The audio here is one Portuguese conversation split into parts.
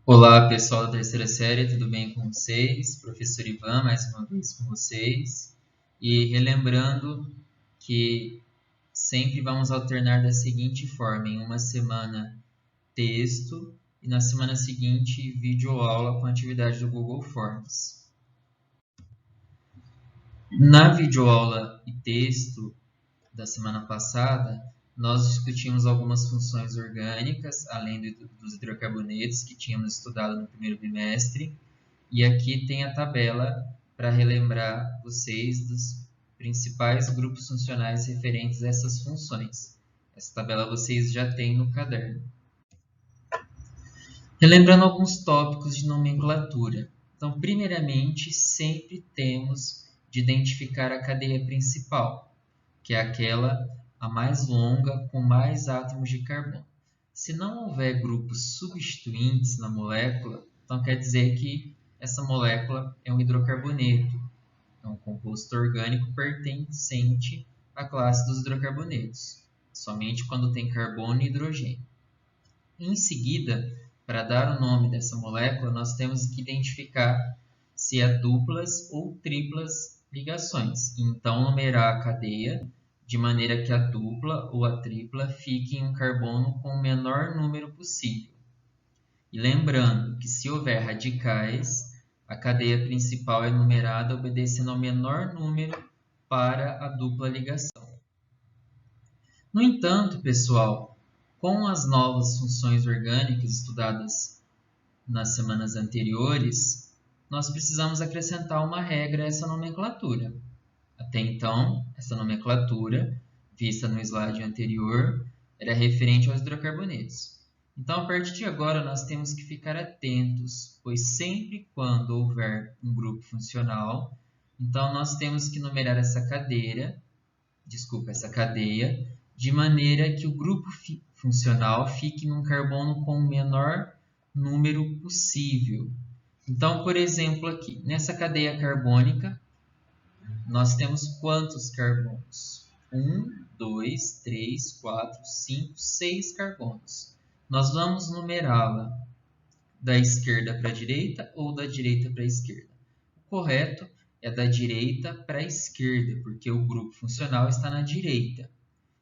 Olá, pessoal da terceira série, tudo bem com vocês? Professor Ivan, mais uma vez com vocês. E relembrando que sempre vamos alternar da seguinte forma: em uma semana, texto, e na semana seguinte, videoaula com atividade do Google Forms. Na videoaula e texto da semana passada, nós discutimos algumas funções orgânicas, além dos hidrocarbonetos que tínhamos estudado no primeiro bimestre. E aqui tem a tabela para relembrar vocês dos principais grupos funcionais referentes a essas funções. Essa tabela vocês já têm no caderno. Relembrando alguns tópicos de nomenclatura. Então, primeiramente, sempre temos de identificar a cadeia principal, que é aquela a mais longa com mais átomos de carbono. Se não houver grupos substituintes na molécula, então quer dizer que essa molécula é um hidrocarboneto, é um composto orgânico pertencente à classe dos hidrocarbonetos, somente quando tem carbono e hidrogênio. Em seguida, para dar o nome dessa molécula, nós temos que identificar se é duplas ou triplas ligações. Então, numerar a cadeia de maneira que a dupla ou a tripla fique em um carbono com o menor número possível. E lembrando que se houver radicais, a cadeia principal é numerada obedecendo ao menor número para a dupla ligação. No entanto, pessoal, com as novas funções orgânicas estudadas nas semanas anteriores, nós precisamos acrescentar uma regra a essa nomenclatura. Até então, essa nomenclatura, vista no slide anterior, era referente aos hidrocarbonetos. Então, a partir de agora, nós temos que ficar atentos, pois sempre quando houver um grupo funcional, então nós temos que numerar essa cadeia, de maneira que o grupo funcional fique num carbono com o menor número possível. Então, por exemplo, aqui, nessa cadeia carbônica, nós temos quantos carbonos? 1, 2, 3, 4, 5, 6 carbonos. Nós vamos numerá-la da esquerda para a direita ou da direita para a esquerda. O correto é da direita para a esquerda, porque o grupo funcional está na direita.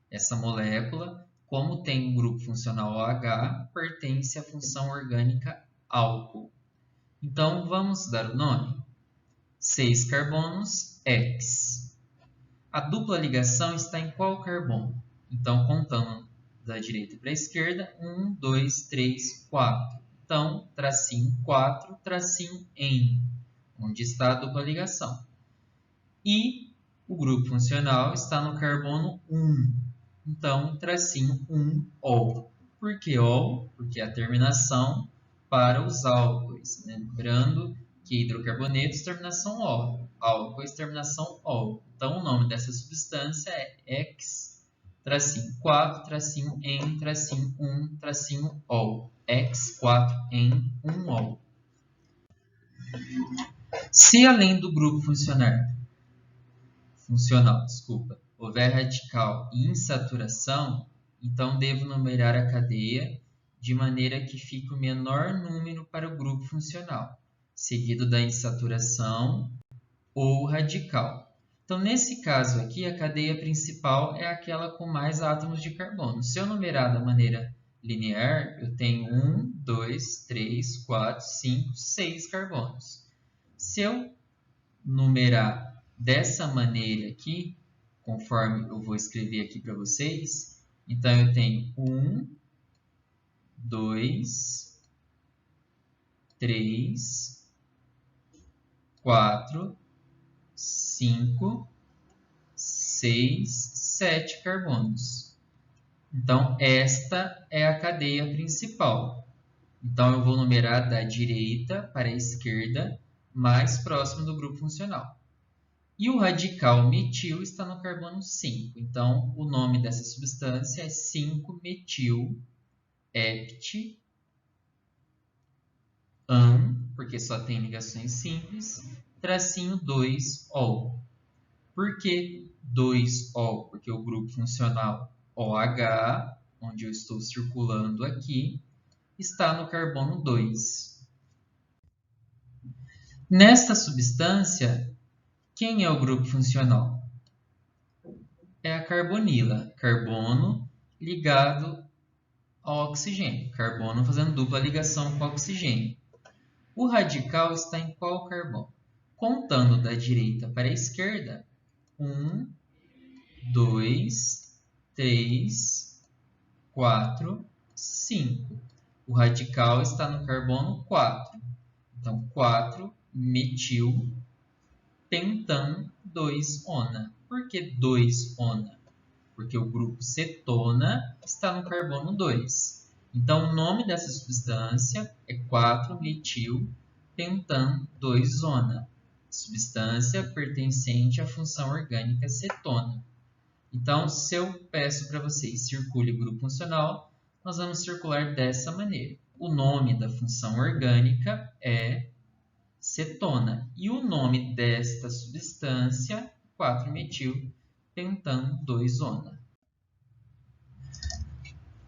Essa molécula, como tem um grupo funcional OH, pertence à função orgânica álcool. Então, vamos dar o nome. 6 carbonos, X. A dupla ligação está em qual carbono? Então, contando da direita para a esquerda, 1, 2, 3, 4. Então, tracinho 4, tracinho N, onde está a dupla ligação. E o grupo funcional está no carbono 1. Então, tracinho 1-ol. Por que ol? Porque é a terminação para os álcoois. Lembrando que hidrocarbonetos, terminação ol. Álcoois, terminação ol. Então, o nome dessa substância é X, tracinho 4, tracinho N, tracinho 1, tracinho ol. X4N1ol. Se além do grupo funcional, houver radical e insaturação, então devo numerar a cadeia de maneira que fique o menor número para o grupo funcional, seguido da insaturação ou radical. Então, nesse caso aqui, a cadeia principal é aquela com mais átomos de carbono. Se eu numerar da maneira linear, eu tenho 1, 2, 3, 4, 5, 6 carbonos. Se eu numerar dessa maneira aqui, conforme eu vou escrever aqui para vocês, então eu tenho 1, 2, 3, 4, 5, 6, 7 carbonos. Então, esta é a cadeia principal. Então, eu vou numerar da direita para a esquerda, mais próximo do grupo funcional. E o radical metil está no carbono 5. Então, o nome dessa substância é 5-metil-hept-an, porque só tem ligações simples, tracinho 2-ol. Por que 2-ol? Porque o grupo funcional OH, onde eu estou circulando aqui, está no carbono 2. Nesta substância, quem é o grupo funcional? É a carbonila, carbono ligado ao oxigênio, carbono fazendo dupla ligação com o oxigênio. O radical está em qual carbono? Contando da direita para a esquerda, 1, 2, 3, 4, 5. O radical está no carbono 4. Então, 4-metil-pentan-2-ona. Por que 2-ona? Porque o grupo cetona está no carbono 2. Então, o nome dessa substância é 4-metil-pentan-2-ona, substância pertencente à função orgânica cetona. Então, se eu peço para vocês circule o grupo funcional, nós vamos circular dessa maneira. O nome da função orgânica é cetona e o nome desta substância, 4-metil-pentan-2-ona.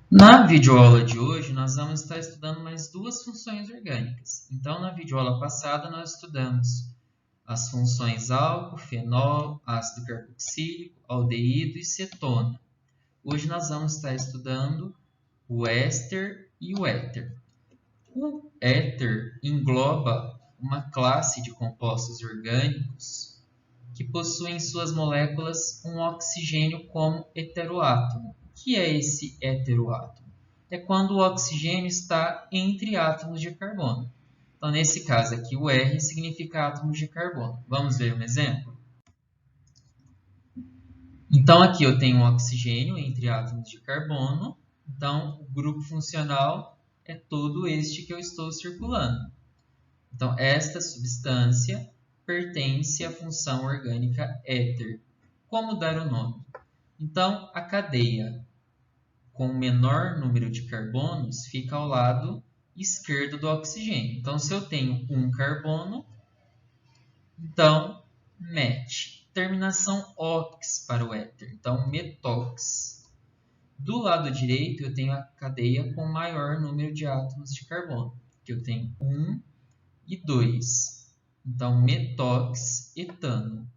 Na videoaula de hoje, nós vamos estar estudando mais duas funções orgânicas. Então, na videoaula passada, nós estudamos as funções álcool, fenol, ácido carboxílico, aldeído e cetona. Hoje nós vamos estar estudando o éster e o éter. O éter engloba uma classe de compostos orgânicos que possuem em suas moléculas um oxigênio como heteroátomo. O que é esse heteroátomo? É quando o oxigênio está entre átomos de carbono. Então, nesse caso aqui, o R significa átomos de carbono. Vamos ver um exemplo? Então, aqui eu tenho um oxigênio entre átomos de carbono. Então, o grupo funcional é todo este que eu estou circulando. Então, esta substância pertence à função orgânica éter. Como dar o nome? Então, a cadeia com o menor número de carbonos fica ao lado esquerdo do oxigênio. Então, se eu tenho um carbono, então, met. Terminação ox para o éter. Então, metox. Do lado direito, eu tenho a cadeia com maior número de átomos de carbono, que eu tenho 1 e 2. Então, metoxetano.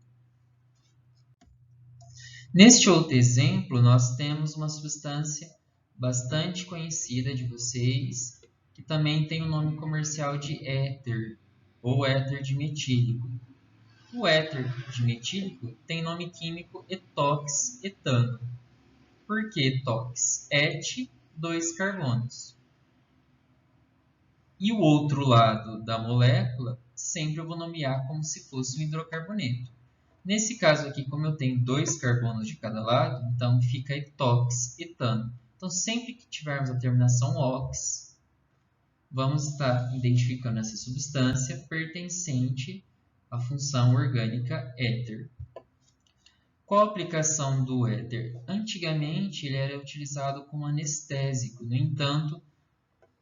Neste outro exemplo, nós temos uma substância bastante conhecida de vocês, que também tem o nome comercial de éter, ou éter dimetílico. O éter dimetílico tem nome químico etoxetano. Por que etox? Et, 2 carbonos. E o outro lado da molécula, sempre eu vou nomear como se fosse um hidrocarboneto. Nesse caso aqui, como eu tenho 2 carbonos de cada lado, então fica etoxetano. Então, sempre que tivermos a terminação ox, vamos estar identificando essa substância pertencente à função orgânica éter. Qual a aplicação do éter? Antigamente, ele era utilizado como anestésico. No entanto,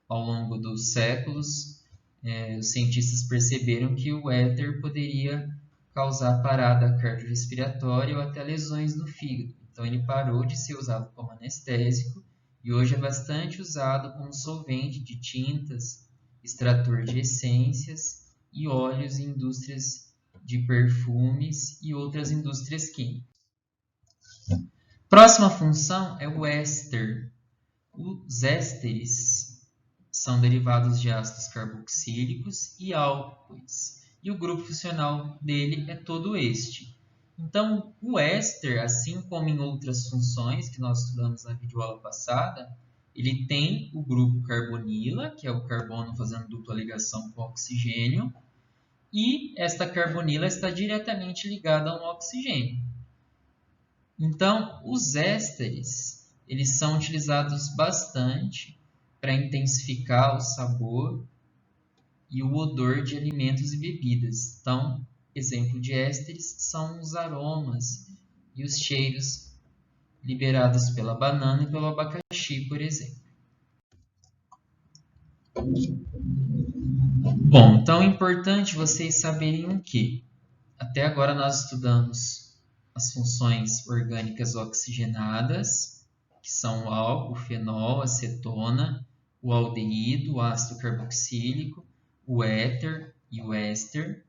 ao longo dos séculos, os cientistas perceberam que o éter poderia causar parada cardiorrespiratória ou até lesões no fígado. Então, ele parou de ser usado como anestésico e hoje é bastante usado como solvente de tintas, extrator de essências e óleos em indústrias de perfumes e outras indústrias químicas. Próxima função é o éster. Os ésteres são derivados de ácidos carboxílicos e álcoois. E o grupo funcional dele é todo este. Então, o éster, assim como em outras funções que nós estudamos na videoaula passada, ele tem o grupo carbonila, que é o carbono fazendo dupla ligação com o oxigênio, e esta carbonila está diretamente ligada a um oxigênio. Então, os ésteres, eles são utilizados bastante para intensificar o sabor e o odor de alimentos e bebidas. Então, exemplo de ésteres são os aromas e os cheiros liberados pela banana e pelo abacaxi, por exemplo. Bom, então é importante vocês saberem o que? Até agora nós estudamos as funções orgânicas oxigenadas, que são o álcool, o fenol, a cetona, o aldeído, o ácido carboxílico, o éter e o éster.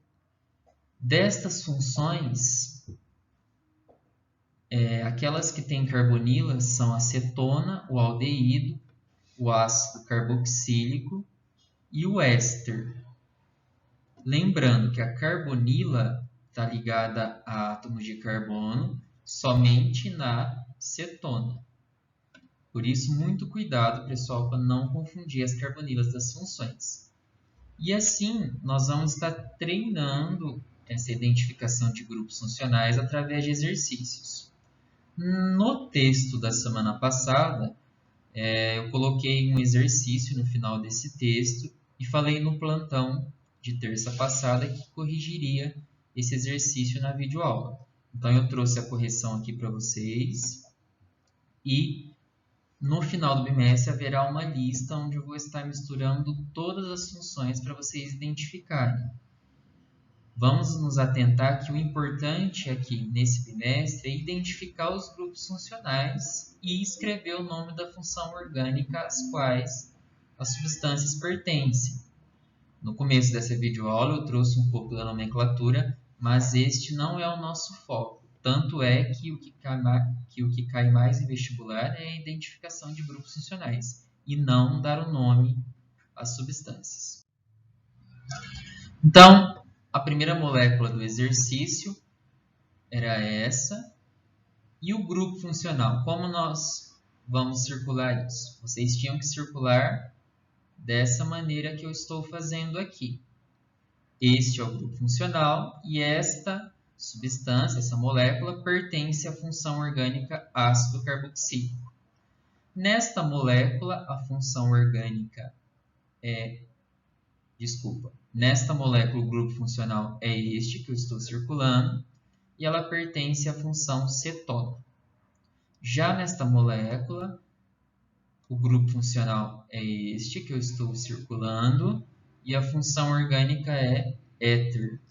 Destas funções, aquelas que têm carbonilas são a cetona, o aldeído, o ácido carboxílico e o éster. Lembrando que a carbonila está ligada a átomos de carbono somente na cetona. Por isso, muito cuidado, pessoal, para não confundir as carbonilas das funções. E assim, nós vamos estar treinando essa identificação de grupos funcionais através de exercícios. No texto da semana passada, eu coloquei um exercício no final desse texto e falei no plantão de terça passada que corrigiria esse exercício na videoaula. Então, eu trouxe a correção aqui para vocês e no final do bimestre haverá uma lista onde eu vou estar misturando todas as funções para vocês identificarem. Vamos nos atentar que o importante aqui nesse bimestre é identificar os grupos funcionais e escrever o nome da função orgânica às quais as substâncias pertencem. No começo dessa videoaula eu trouxe um pouco da nomenclatura, mas este não é o nosso foco. Tanto é que o que cai mais em vestibular é a identificação de grupos funcionais e não dar o nome às substâncias. Então, a primeira molécula do exercício era essa. E o grupo funcional, como nós vamos circular isso? Vocês tinham que circular dessa maneira que eu estou fazendo aqui. Este é o grupo funcional e esta substância, essa molécula, pertence à função orgânica ácido carboxílico. Nesta molécula, a função orgânica nesta molécula, o grupo funcional é este que eu estou circulando e ela pertence à função cetona. Já nesta molécula, o grupo funcional é este que eu estou circulando e a função orgânica é éter.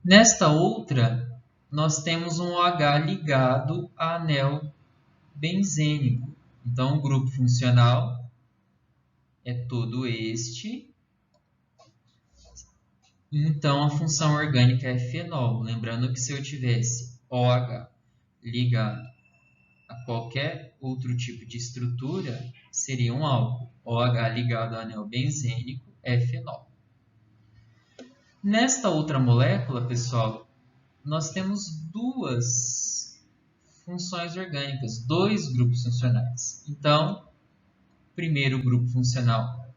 Nesta outra, nós temos um OH ligado a anel benzênico. Então, o grupo funcional é todo este. Então, a função orgânica é fenol. Lembrando que se eu tivesse OH ligado a qualquer outro tipo de estrutura, seria um álcool. OH ligado ao anel benzênico é fenol. Nesta outra molécula, pessoal, nós temos duas funções orgânicas, dois grupos funcionais. Então, o primeiro grupo funcional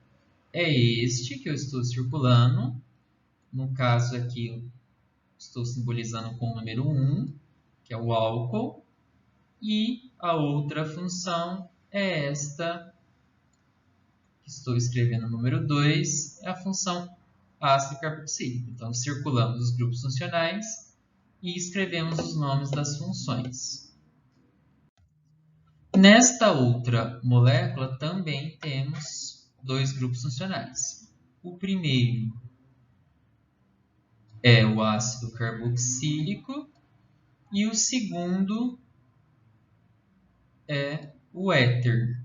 é este que eu estou circulando. No caso aqui, eu estou simbolizando com o número 1, que é o álcool. E a outra função é esta, que estou escrevendo o número 2, é a função ácido carboxílico. Então, circulamos os grupos funcionais e escrevemos os nomes das funções. Nesta outra molécula também temos dois grupos funcionais. O primeiro é o ácido carboxílico e o segundo é o éter.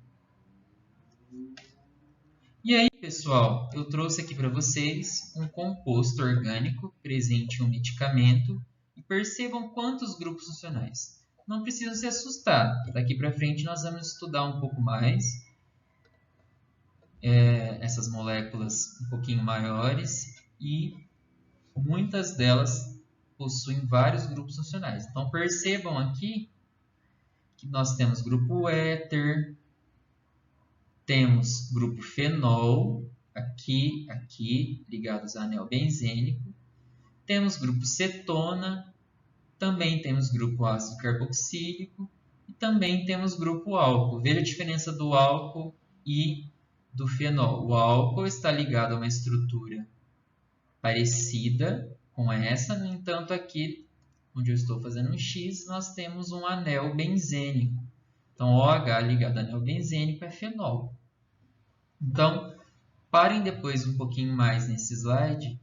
E aí, pessoal, eu trouxe aqui para vocês um composto orgânico presente em um medicamento e percebam quantos grupos funcionais. Não precisam se assustar. Daqui para frente nós vamos estudar um pouco mais essas moléculas um pouquinho maiores e muitas delas possuem vários grupos funcionais. Então percebam aqui que nós temos grupo éter, temos grupo fenol, aqui, ligados a anel benzênico. Temos grupo cetona, também temos grupo ácido carboxílico e também temos grupo álcool. Veja a diferença do álcool e do fenol. O álcool está ligado a uma estrutura parecida com essa, no entanto, aqui, onde eu estou fazendo um X, nós temos um anel benzênico. Então, OH ligado a anel benzênico é fenol. Então, parem depois um pouquinho mais nesse slide,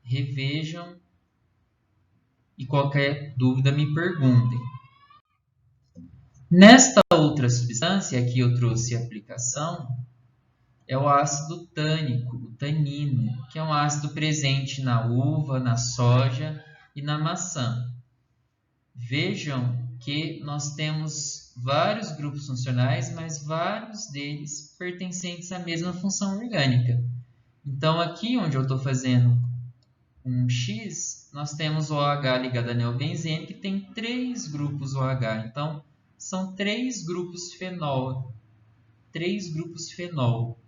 revejam e qualquer dúvida me perguntem. Nesta outra outra substância, aqui eu trouxe a aplicação, é o ácido tânico, o tanino, que é um ácido presente na uva, na soja e na maçã. Vejam que nós temos vários grupos funcionais, mas vários deles pertencentes à mesma função orgânica. Então, aqui onde eu estou fazendo um X, nós temos o OH ligado à neobenzene, que tem 3 grupos OH. Então, são 3 grupos fenol. 3 grupos fenol.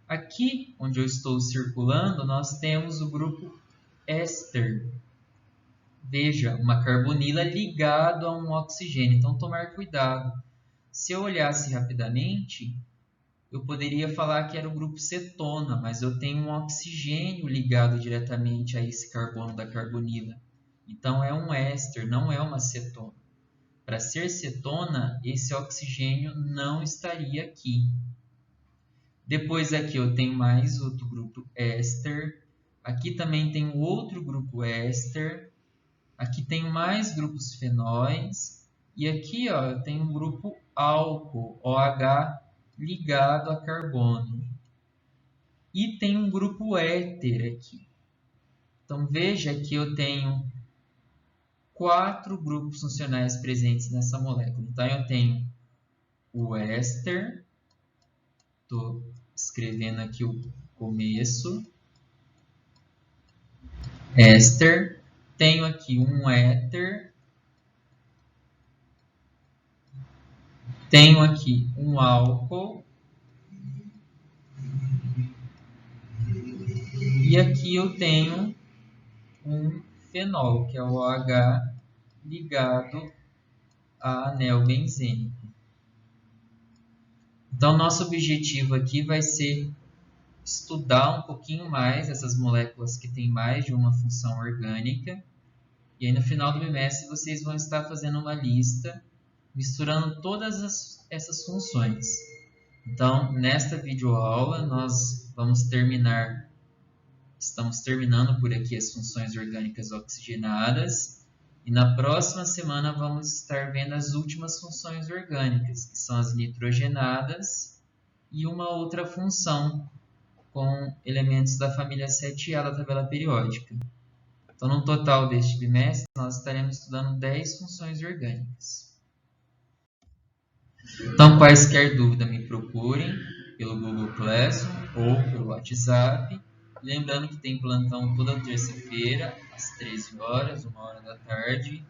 Aqui, onde eu estou circulando, nós temos o grupo éster. Veja, uma carbonila ligado a um oxigênio. Então, tomar cuidado. Se eu olhasse rapidamente, eu poderia falar que era o grupo cetona, mas eu tenho um oxigênio ligado diretamente a esse carbono da carbonila. Então, é um éster, não é uma cetona. Para ser cetona, esse oxigênio não estaria aqui. Depois aqui eu tenho mais outro grupo éster. Aqui também tem outro grupo éster. Aqui tenho mais grupos fenóis. E aqui ó, eu tenho um grupo álcool, OH, ligado a carbono. E tem um grupo éter aqui. Então veja que eu tenho 4 grupos funcionais presentes nessa molécula. Então eu tenho o éster, estou escrevendo aqui o começo, éster, tenho aqui um éter, tenho aqui um álcool, e aqui eu tenho um fenol, que é o OH ligado a anel benzênico. Então, nosso objetivo aqui vai ser estudar um pouquinho mais essas moléculas que têm mais de uma função orgânica. E aí, no final do bimestre, vocês vão estar fazendo uma lista, misturando todas essas funções. Então, nesta videoaula, nós estamos terminando por aqui as funções orgânicas oxigenadas. E na próxima semana vamos estar vendo as últimas funções orgânicas, que são as nitrogenadas e uma outra função com elementos da família 7A da tabela periódica. Então, no total deste bimestre, nós estaremos estudando 10 funções orgânicas. Então, quaisquer dúvida, me procurem pelo Google Classroom ou pelo WhatsApp. Lembrando que tem plantão toda terça-feira, às 13 horas, 1 hora da tarde.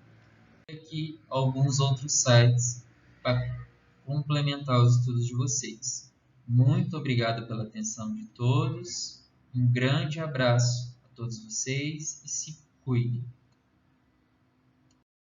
E aqui alguns outros sites para complementar os estudos de vocês. Muito obrigado pela atenção de todos. Um grande abraço a todos vocês e se cuidem.